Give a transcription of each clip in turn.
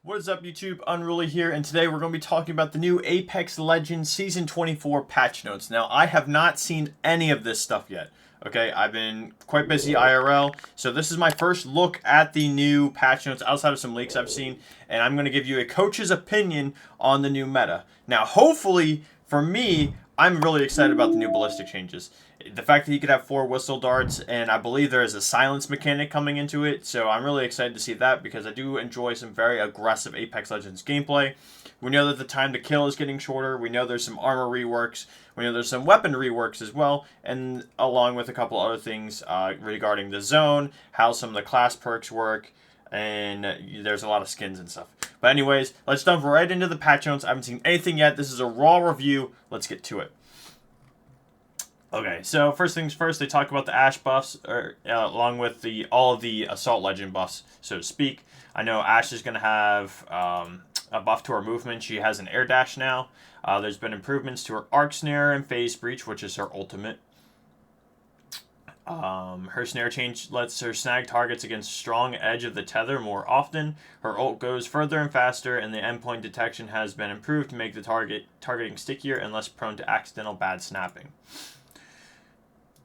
What is up, YouTube? Unruly here, and today we're going to be talking about the new Apex Legends Season 24 patch notes. Now, I have not seen any of this stuff yet. Okay, I've been quite busy IRL, so this is my first look at the new patch notes outside of some leaks I've seen, and I'm going to give you a coach's opinion on the new meta. Now, hopefully, for me, I'm really excited about the new ballistic changes. The fact that he could have 4 whistle darts, and I believe there is a silence mechanic coming into it, so I'm really excited to see that because I do enjoy some very aggressive Apex Legends gameplay. We know that the time to kill is getting shorter, we know there's some armor reworks, we know there's some weapon reworks as well, and along with a couple other things regarding the zone, how some of the class perks work, and there's a lot of skins and stuff. But anyways, let's jump right into the patch notes. I haven't seen anything yet. This is a raw review. Let's get to it. Okay, so first things first, they talk about the Ash buffs, along with all of the Assault Legend buffs, so to speak. I know Ash is going to have a buff to her movement. She has an air dash now. There's been improvements to her arc snare and phase breach, which is her ultimate. Her snare change lets her snag targets against strong edge of the tether more often. Her ult goes further and faster, and the endpoint detection has been improved to make the targeting stickier and less prone to accidental bad snapping.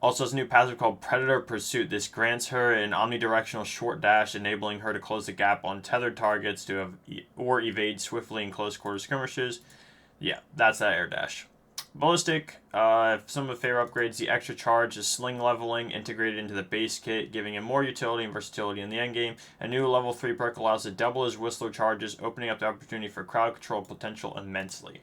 Also has a new passive called Predator Pursuit. This grants her an omnidirectional short dash, enabling her to close the gap on tethered targets or evade swiftly in close quarter skirmishes. Yeah, that's that air dash. Ballistic, some of the favorite upgrades, the extra charge is sling leveling integrated into the base kit, giving him more utility and versatility in the endgame. A new level 3 perk allows to double his Whistler charges, opening up the opportunity for crowd control potential immensely.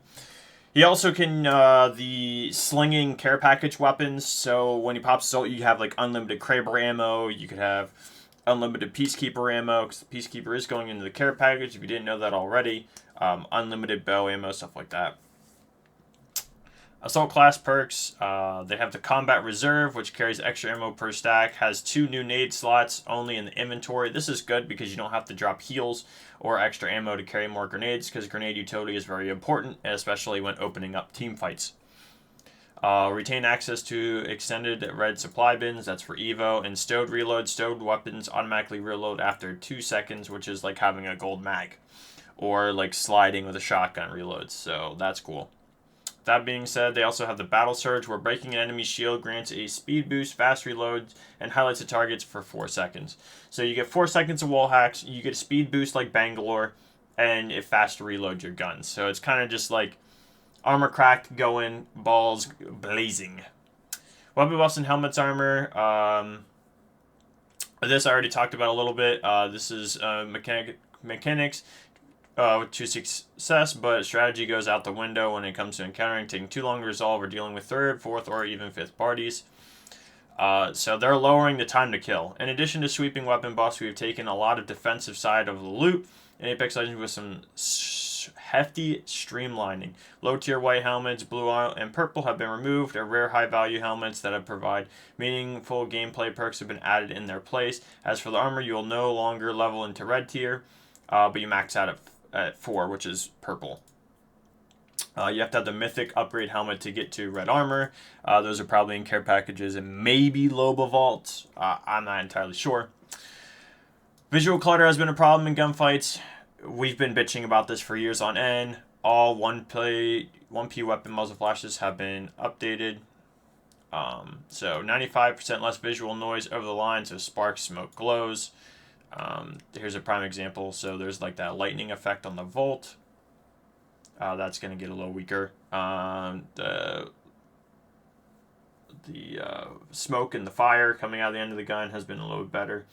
He also can, the slinging care package weapons, so when he pops his ult, you have, like, unlimited Kraber ammo, you could have unlimited Peacekeeper ammo, because the Peacekeeper is going into the care package, if you didn't know that already, unlimited bow ammo, stuff like that. Assault class perks, they have the Combat Reserve, which carries extra ammo per stack, has 2 new nade slots only in the inventory. This is good because you don't have to drop heals or extra ammo to carry more grenades, because grenade utility is very important, especially when opening up team fights. Retain access to extended red supply bins, that's for Evo, and stowed reload. Stowed weapons automatically reload after 2 seconds, which is like having a gold mag, or like sliding with a shotgun reloads, so that's cool. That being said, they also have the Battle Surge, where breaking an enemy's shield grants a speed boost, fast reloads, and highlights the targets for 4 seconds. So you get 4 seconds of wall hacks, you get a speed boost like Bangalore, and it fast reloads your guns. So it's kind of just like armor cracked going, balls blazing. Weapon buffs and helmets armor. This I already talked about a little bit. This is mechanics. To success, but strategy goes out the window when it comes to encountering, taking too long to resolve, or dealing with third, fourth, or even fifth parties. So they're lowering the time to kill. In addition to sweeping weapon buffs, we've taken a lot of defensive side of the loot in Apex Legends with some hefty streamlining. Low tier white helmets, blue and purple have been removed, or rare high value helmets that have provide meaningful gameplay perks have been added in their place. As for the armor, you will no longer level into red tier, but you max out at 4, which is purple. You have to have the mythic upgrade helmet to get to red armor. Those are probably in care packages and maybe Loba vaults. I'm not entirely sure. Visual clutter has been a problem in gunfights. We've been bitching about this for years on end. All 1P weapon muzzle flashes have been updated. So 95% less visual noise over the line, so sparks, smoke, glows. Here's a prime example. So there's like that lightning effect on the Volt. That's going to get a little weaker. The smoke and the fire coming out of the end of the gun has been a little bit better,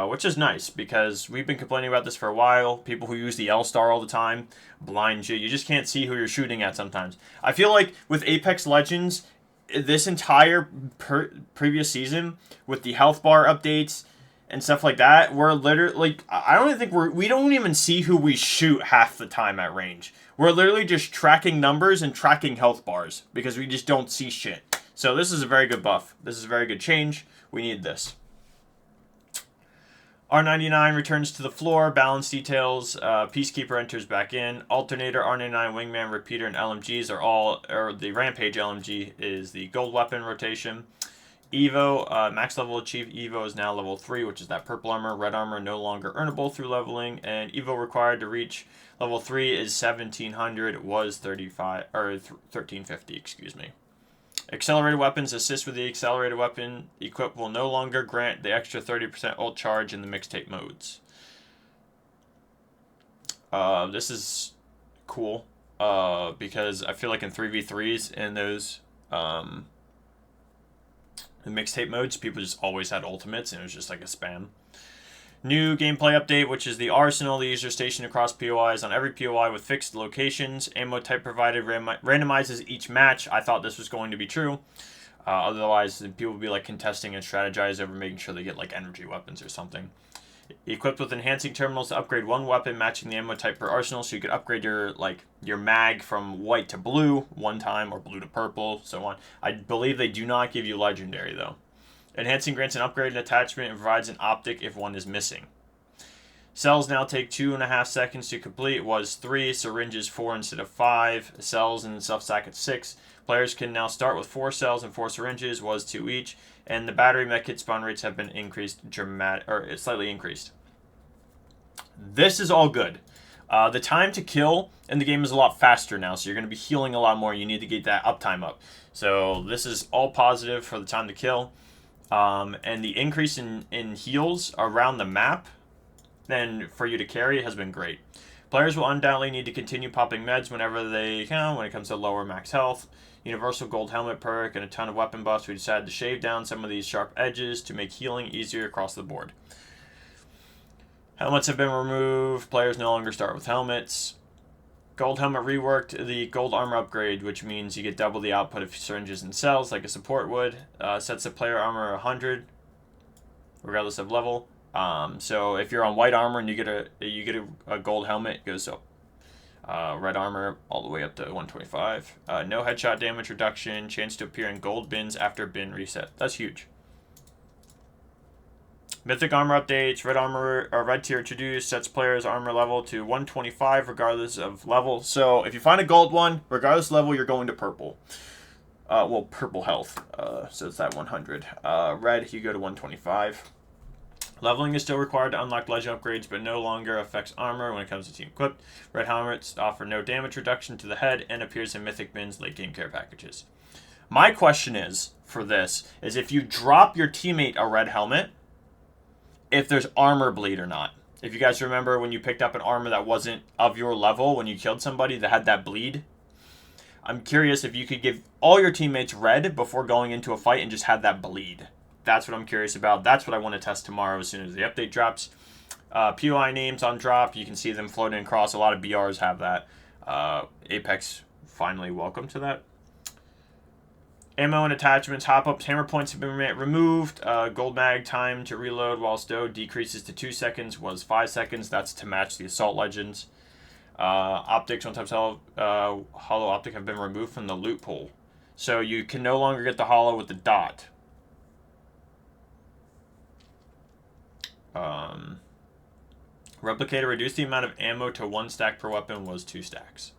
which is nice because we've been complaining about this for a while. People who use the L-Star all the time blind you. You just can't see who you're shooting at sometimes. I feel like with Apex Legends, this entire previous season, with the health bar updates and stuff like that, we're literally, like, I don't even think we don't even see who we shoot half the time at range. We're literally just tracking numbers and tracking health bars because we just don't see shit. So this is a very good buff. This is a very good change. We need this. R99 returns to the floor, balance details, Peacekeeper enters back in, Alternator, R99, Wingman, Repeater, and LMGs are all, or the Rampage LMG is the gold weapon rotation. Evo, max level achieved Evo is now level 3, which is that purple armor. Red armor no longer earnable through leveling, and Evo required to reach level 3 is 1700. It was 35 or 1350, excuse me. Accelerated weapons assist with the accelerated weapon. Equip will no longer grant the extra 30% ult charge in the mixtape modes. This is cool because I feel like in 3v3s and those the mixtape modes, people just always had ultimates, and it was just like a spam. New gameplay update, which is the arsenal. The user stationed across POIs on every POI with fixed locations. Ammo type provided randomizes each match. I thought this was going to be true. Otherwise, people would be like contesting and strategize over making sure they get like energy weapons or something. Equipped with enhancing terminals to upgrade one weapon matching the ammo type per arsenal, so you could upgrade your mag from white to blue one time, or blue to purple, so on. I believe they do not give you legendary though. Enhancing grants an upgrade and attachment and provides an optic if one is missing. Cells now take 2.5 seconds to complete. It was 3. Syringes 4 instead of 5. Cells and self-stack at 6. Players can now start with 4 cells and 4 syringes. Was 2 each. And the battery medkit spawn rates have been increased slightly increased. This is all good. The time to kill in the game is a lot faster now, so you're going to be healing a lot more. You need to get that uptime up. So this is all positive for the time to kill. And the increase in heals around the map then for you to carry has been great. Players will undoubtedly need to continue popping meds whenever they can when it comes to lower max health. Universal gold helmet perk and a ton of weapon buffs. We decided to shave down some of these sharp edges to make healing easier across the board. Helmets have been removed. Players no longer start with helmets. Gold helmet reworked the gold armor upgrade, which means you get double the output of syringes and cells like a support would. Sets the player armor 100, regardless of level. So if you're on white armor and you get a gold helmet, it goes up. Red armor all the way up to 125. No headshot damage reduction. Chance to appear in gold bins after bin reset. That's huge. Mythic armor updates. Red tier introduced. Sets players' armor level to 125 regardless of level. So if you find a gold one, regardless of level, you're going to purple. Purple health. So it's that 100. Red, you go to 125. Leveling is still required to unlock legend upgrades, but no longer affects armor when it comes to team equipped. Red helmets offer no damage reduction to the head and appears in mythic bins late game care packages. My question is, for this, is if you drop your teammate a red helmet, if there's armor bleed or not. If you guys remember when you picked up an armor that wasn't of your level when you killed somebody that had that bleed, I'm curious if you could give all your teammates red before going into a fight and just have that bleed. That's what I'm curious about. That's what I want to test tomorrow as soon as the update drops. POI names on drop. You can see them floating across. A lot of BRs have that. Apex finally welcome to that. Ammo and attachments. Hop-ups. Hammer points have been removed. Gold mag time to reload while stowed decreases to 2 seconds. Was 5 seconds. That's to match the Assault Legends. Optics, sometimes hollow optic, have been removed from the loot pool. So you can no longer get the hollow with the dot. Replicator reduced the amount of ammo to 1 stack per weapon. Was 2 stacks.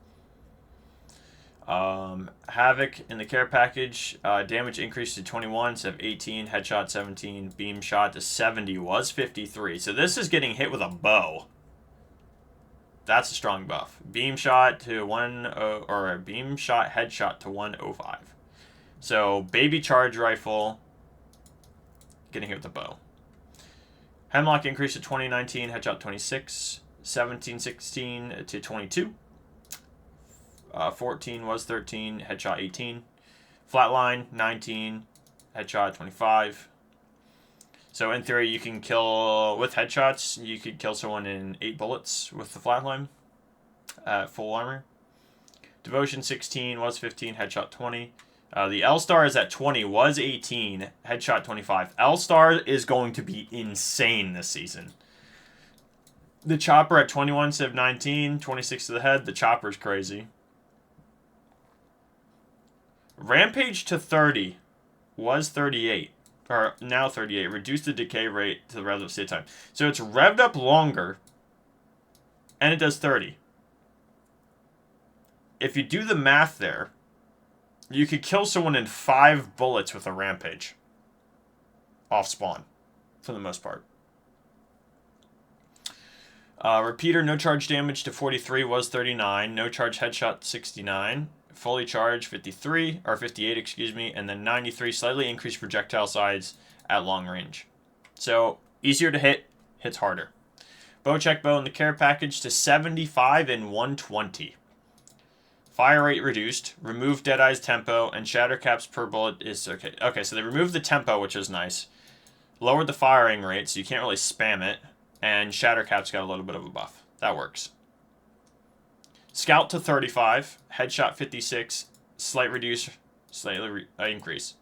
Havoc in the care package, damage increased to 21 instead of 18, headshot 17, beam shot to 70 was 53. So this is getting hit with a bow. That's a strong buff. Beam shot to beam shot headshot to 105. So baby charge rifle getting hit with a bow. Hemlock increased to 2019, headshot 26, 17-16 to 22. 14 was 13, headshot 18. Flatline 19, headshot 25. So in theory, you can kill with headshots. You could kill someone in 8 bullets with the flatline at full armor. Devotion 16 was 15, headshot 20. The L-Star is at 20, was 18, headshot 25. L-Star is going to be insane this season. The Chopper at 21 instead of 19, 26 to the head. The Chopper's crazy. Rampage to 30 was 38, or now 38. Reduced the decay rate to the relative state time. So it's revved up longer, and it does 30. If you do the math there, you could kill someone in 5 bullets with a Rampage. off spawn, for the most part. Repeater, no charge damage to 43 was 39. No charge headshot 69. Fully charged 53, or 58, excuse me. And then 93, slightly increased projectile size at long range. So, easier to hit, hits harder. Bow check bow in the care package to 75 and 120. Fire rate reduced. Remove Deadeye's tempo, and shatter caps per bullet is okay. Okay, so they removed the tempo, which is nice. Lowered the firing rate, so you can't really spam it. And shatter caps got a little bit of a buff. That works. Scout to 35. Headshot 56. Slight reduce. Slightly increase.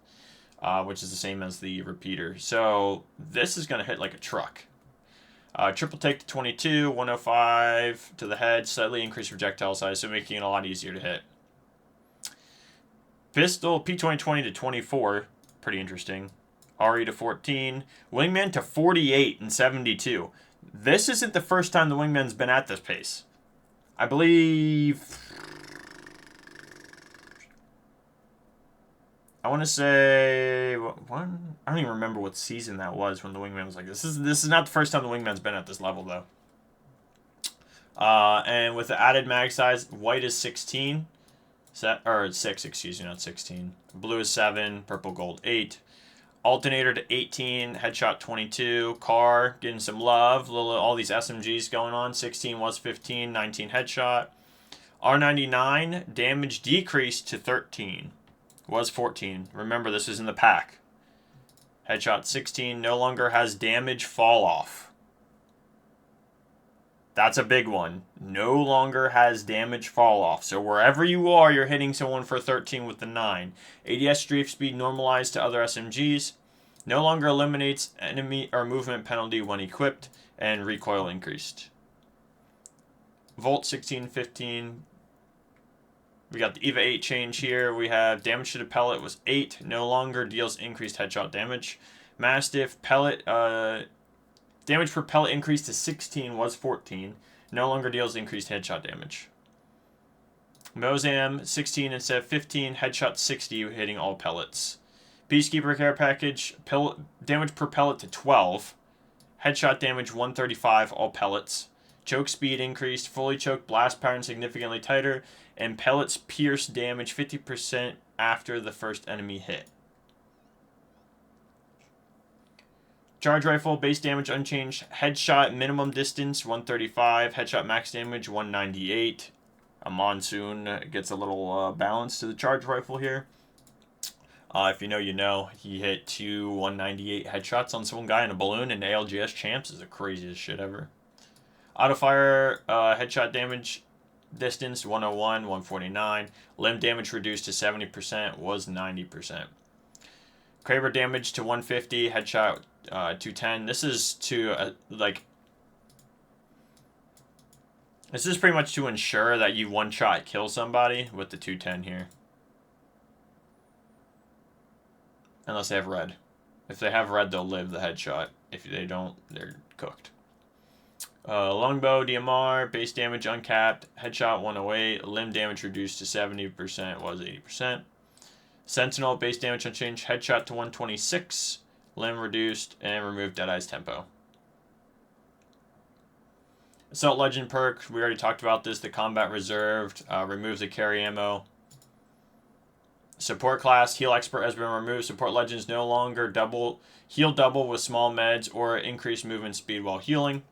Which is the same as the repeater. So this is going to hit like a truck. Triple take to 22. 105 to the head. Slightly increased projectile size, so making it a lot easier to hit. Pistol P2020 to 24. Pretty interesting. RE to 14. Wingman to 48 and 72. This isn't the first time the Wingman's been at this pace. I believe... I want to say... One? I don't even remember what season that was when the Wingman was like this. This is not the first time the Wingman's been at this level, though. And with the added mag size, white is 16. Or 6, excuse me, not 16. Blue is 7. Purple, gold, 8. Alternator to 18, headshot 22, car getting some love, all these SMGs going on, 16 was 15, 19 headshot. R99, damage decreased to 13, was 14. Remember, this is in the pack. Headshot 16, no longer has damage fall off. That's a big one. No longer has damage fall off. So wherever you are, you're hitting someone for 13 with the 9. ADS strafe speed normalized to other SMGs. No longer eliminates enemy or movement penalty when equipped. And recoil increased. Volt 16, 15. We got the EVA 8 change here. We have damage to the pellet was 8. No longer deals increased headshot damage. Mastiff pellet... damage per pellet increased to 16 was 14. No longer deals increased headshot damage. Mozam 16 instead of 15. Headshot 60 hitting all pellets. Peacekeeper care package. Damage per pellet to 12. Headshot damage 135 all pellets. Choke speed increased. Fully choked blast pattern significantly tighter. And pellets pierce damage 50% after the first enemy hit. Charge rifle, base damage unchanged. Headshot minimum distance, 135. Headshot max damage, 198. A monsoon gets a little balance to the charge rifle here. If you know, you know. He hit 2 198 headshots on some guy in a balloon in ALGS champs. Is the craziest shit ever. Autofire, headshot damage distance, 101, 149. Limb damage reduced to 70%, was 90%. Kraber damage to 150, headshot 210. This is to, this is pretty much to ensure that you one-shot kill somebody with the 210 here. Unless they have red. If they have red, they'll live the headshot. If they don't, they're cooked. Longbow, DMR, base damage uncapped, headshot 108, limb damage reduced to 70%, was 80%. Sentinel, base damage unchanged, headshot to 126, limb reduced, and removed Deadeye's tempo. Assault Legend perk, we already talked about this, the combat reserved, removes the carry ammo. Support class, heal expert has been removed. Support legends no longer heal double with small meds or increased movement speed while healing.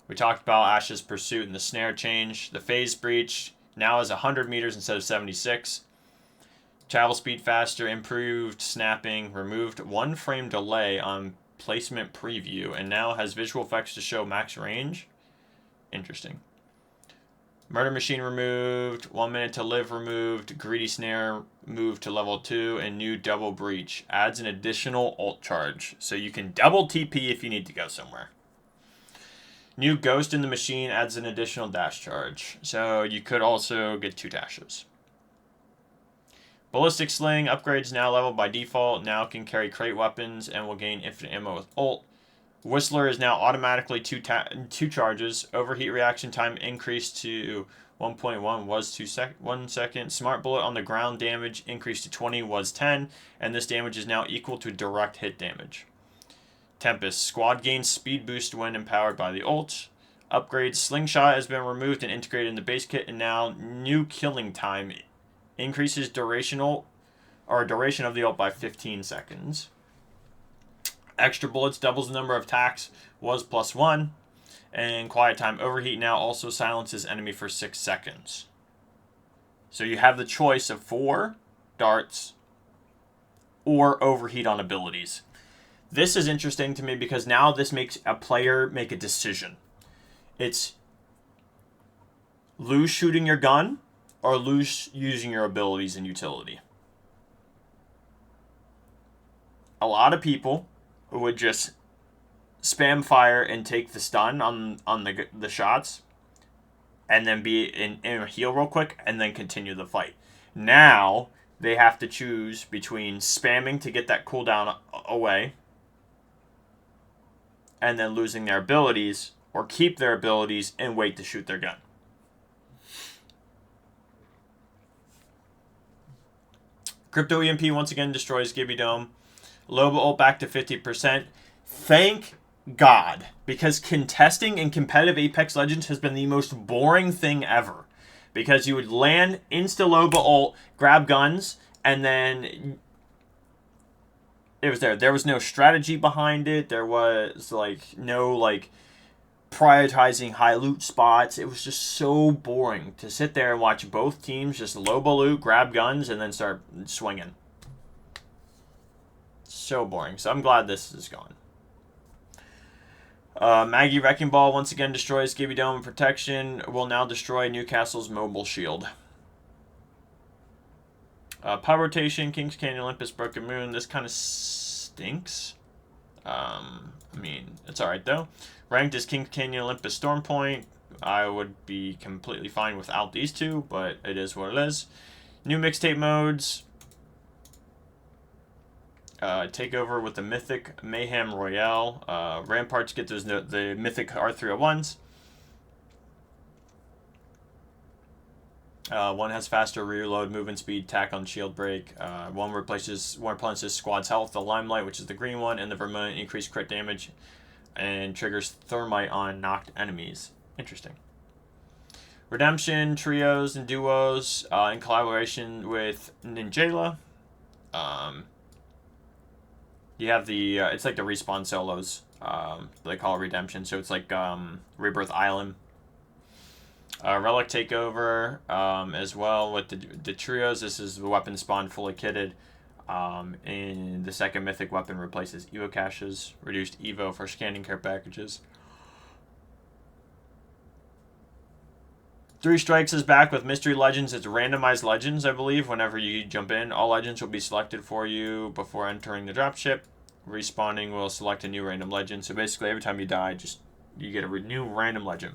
We talked about Ash's pursuit and the snare change. The phase breach now is 100 meters instead of 76. Travel speed faster, improved snapping, removed 1 frame delay on placement preview, and now has visual effects to show max range. Interesting. Murder machine removed, 1 minute to live removed, greedy snare moved to level 2, and new double breach. Adds an additional ult charge, so you can double TP if you need to go somewhere. New ghost in the machine adds an additional dash charge, so you could also get 2 dashes. Ballistic sling upgrades now leveled by default, now can carry crate weapons and will gain infinite ammo with ult. Whistler is now automatically two charges. Overheat reaction time increased to 1.1 was 1 second. Smart bullet on the ground damage increased to 20 was 10, and this damage is now equal to direct hit damage. Tempest. Squad gains speed boost when empowered by the ult. Upgrades. Slingshot has been removed and integrated in the base kit, and now new killing time increases duration of the ult by 15 seconds. Extra bullets doubles the number of attacks was +1. And quiet time overheat now also silences enemy for 6 seconds. So you have the choice of 4 darts or overheat on abilities. This is interesting to me because now this makes a player make a decision. It's lose shooting your gun or lose using your abilities and utility. A lot of people would just spam fire and take the stun on the shots and then be in a heal real quick and then continue the fight. Now they have to choose between spamming to get that cooldown away and then losing their abilities, or keep their abilities and wait to shoot their gun. Crypto EMP once again destroys Gibby Dome. Loba ult back to 50%. Thank God, because contesting in competitive Apex Legends has been the most boring thing ever. Because you would land insta-Loba ult, grab guns, and then it was there. There was no strategy behind it. There was no prioritizing high loot spots. It was just so boring to sit there and watch both teams just Loba loot, grab guns, and then start swinging. So boring. So I'm glad this is gone. Maggie Wrecking Ball once again destroys Gibby Dome, and protection will now destroy Newcastle's mobile shield. Power rotation, Kings Canyon, Olympus, Broken Moon. This kind of stinks. I mean, it's alright though. Ranked is Kings Canyon, Olympus, Storm Point. I would be completely fine without these two, but it is what it is. New mixtape modes. Takeover with the Mythic Mayhem Royale. Ramparts get the Mythic R301s. One has faster reload, movement speed, tack on shield break. One replenishes squad's health. The Limelight, which is the green one, and the Vermilion increase crit damage and triggers Thermite on knocked enemies. Interesting. Redemption, trios, and duos in collaboration with Ninjala. You have the, it's like the Respawn solos. They call it Redemption, so it's like Rebirth Island. Relic Takeover as well with the trios. This is the weapon spawn fully kitted. And the second mythic weapon replaces Evo caches. Reduced Evo for scanning care packages. 3 Strikes is back with Mystery Legends. It's randomized legends, I believe. Whenever you jump in, all legends will be selected for you before entering the dropship. Respawning will select a new random legend. So basically, every time you die, you get a new random legend.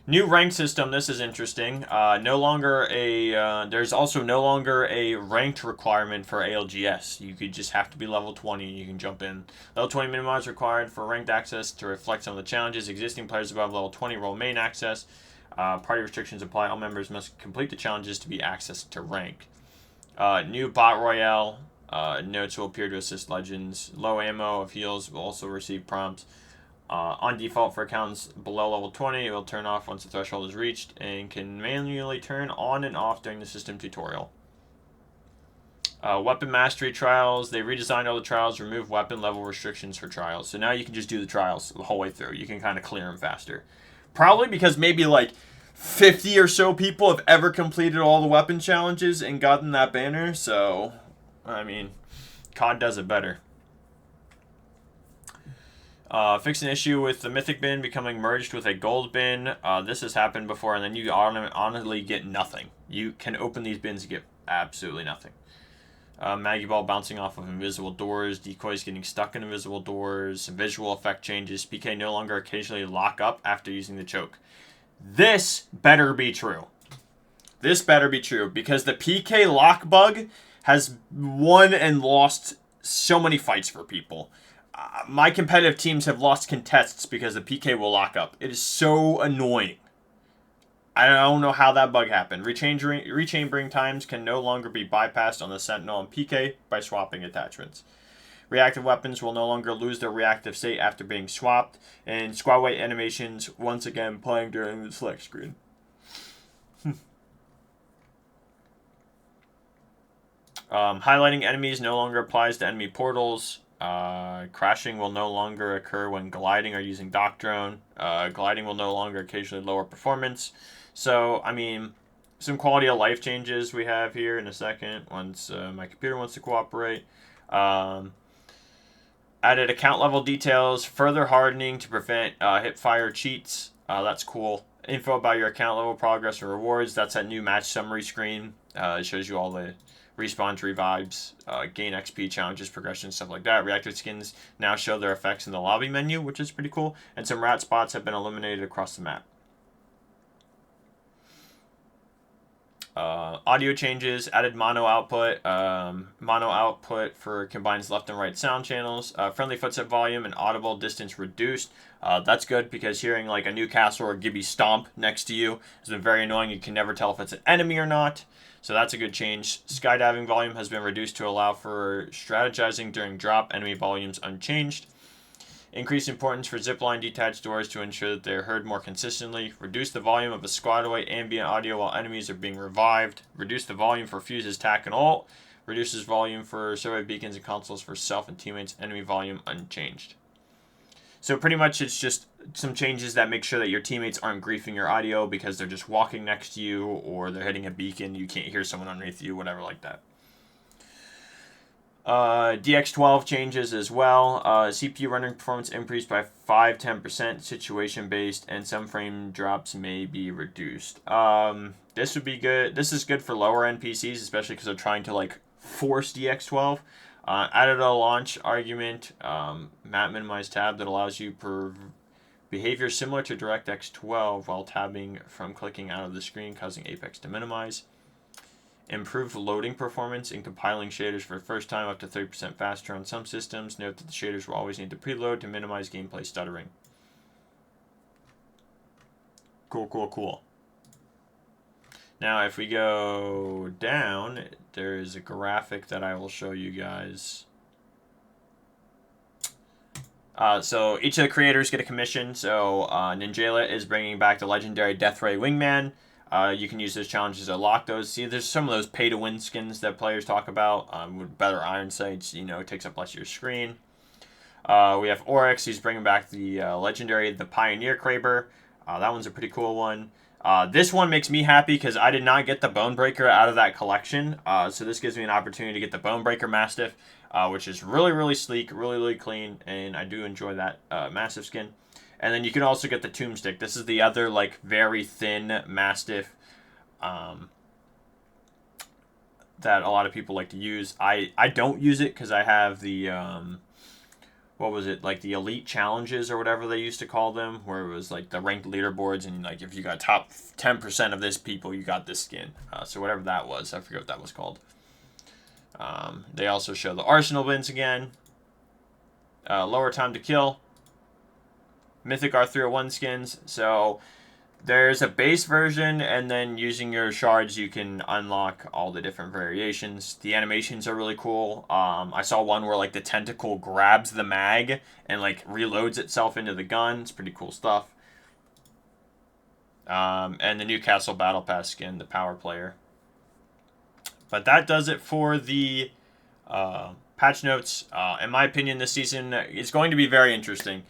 New rank system. This is interesting. There's also no longer a ranked requirement for ALGS. You could just have to be level 20 and you can jump in. Level 20 minimum is required for ranked access to reflect some of the challenges. Existing players above level 20 roll main access. Party restrictions apply. All members must complete the challenges to be accessed to rank. New bot royale. Notes will appear to assist legends. Low ammo of heals will also receive prompts. On default for accounts below level 20, it will turn off once the threshold is reached and can manually turn on and off during the system tutorial. Weapon mastery trials. They redesigned all the trials, remove weapon level restrictions for trials. So now you can just do the trials the whole way through. You can kind of clear them faster. Probably because maybe like 50 or so people have ever completed all the weapon challenges and gotten that banner. So, I mean, COD does it better. Fix an issue with the Mythic bin becoming merged with a Gold bin. This has happened before, and then you honestly get nothing. You can open these bins and get absolutely nothing. Maggie Ball bouncing off of invisible doors. Decoys getting stuck in invisible doors. Visual effect changes. PK no longer occasionally lock up after using the choke. This better be true. This better be true, because the PK lock bug has won and lost so many fights for people. my competitive teams have lost contests because the PK will lock up. It is so annoying. I don't know how that bug happened. Rechambering times can no longer be bypassed on the Sentinel and PK by swapping attachments. Reactive weapons will no longer lose their reactive state after being swapped, and squad weight animations once again playing during the select screen. Highlighting enemies no longer applies to enemy portals. Crashing will no longer occur when gliding or using dock drone. Gliding will no longer occasionally lower performance. So, I mean, some quality of life changes we have here in a second once my computer wants to cooperate. Added account level details, further hardening to prevent hip fire cheats. That's cool. Info about your account level, progress, and rewards. That's that new match summary screen. It shows you all the respawn to revives, gain XP challenges, progression, stuff like that. Reactive skins now show their effects in the lobby menu, which is pretty cool. And some rat spots have been eliminated across the map. Audio changes, added mono output. Mono output for combines left and right sound channels. Friendly footstep volume and audible distance reduced. That's good because hearing like a Newcastle or Gibby stomp next to you has been very annoying. You can never tell if it's an enemy or not. So that's a good change. Skydiving volume has been reduced to allow for strategizing during drop. Enemy volumes unchanged. Increased importance for zipline detached doors to ensure that they are heard more consistently. Reduce the volume of a squad away ambient audio while enemies are being revived. Reduce the volume for fuses, tac, and ult. Reduces volume for survey beacons and consoles for self and teammates. Enemy volume unchanged. So pretty much it's just some changes that make sure that your teammates aren't griefing your audio because they're just walking next to you or they're hitting a beacon. You can't hear someone underneath you, whatever like that. DX12 changes as well. CPU running performance increased by 5-10%, situation based, and some frame drops may be reduced. This would be good. This is good for lower end PCs, especially because they're trying to like force DX12. Added a launch argument, map minimize tab that allows you behavior similar to DirectX 12 while tabbing from clicking out of the screen, causing Apex to minimize. Improved loading performance in compiling shaders for the first time, up to 30% faster on some systems. Note that the shaders will always need to preload to minimize gameplay stuttering. Cool. Now, if we go down, there is a graphic that I will show you guys. So each of the creators get a commission. So Ninjala is bringing back the legendary Death Ray Wingman. You can use those challenges to unlock those. See, there's some of those pay-to-win skins that players talk about. With better iron sights, it takes up less of your screen. We have Oryx. He's bringing back the legendary, the Pioneer Kraber. That one's a pretty cool one. This one makes me happy because I did not get the Bonebreaker out of that collection. So this gives me an opportunity to get the Bonebreaker Mastiff, which is really, really sleek, really, really clean, and I do enjoy that Mastiff skin. And then you can also get the Tombstick. This is the other, like, very thin Mastiff that a lot of people like to use. I don't use it because I have the, what was it, like the Elite Challenges or whatever they used to call them, where it was, like, the ranked leaderboards, and, like, if you got top 10% of this people, you got this skin. So whatever that was, I forget what that was called. They also show the Arsenal bins again. Lower time to kill. Mythic R301 skins. So there's a base version, and then using your shards, you can unlock all the different variations. The animations are really cool. I saw one where like the tentacle grabs the mag and like reloads itself into the gun. It's pretty cool stuff. And the Newcastle Battle Pass skin, the Power Player. But that does it for the patch notes. In my opinion, this season is going to be very interesting.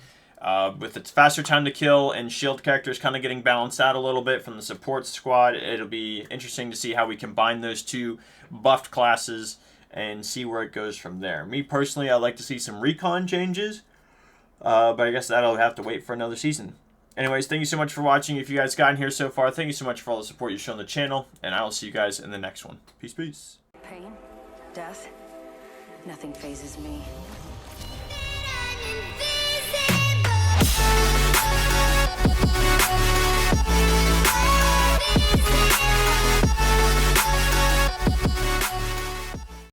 With its faster time to kill and shield characters kind of getting balanced out a little bit from the support squad, it'll be interesting to see how we combine those two buffed classes and see where it goes from there. Me personally, I'd like to see some recon changes, but I guess that'll have to wait for another season. Anyways, thank you so much for watching. If you guys got in here so far, thank you so much for all the support you've shown the channel, and I will see you guys in the next one. Peace. Pain, death, nothing phases me.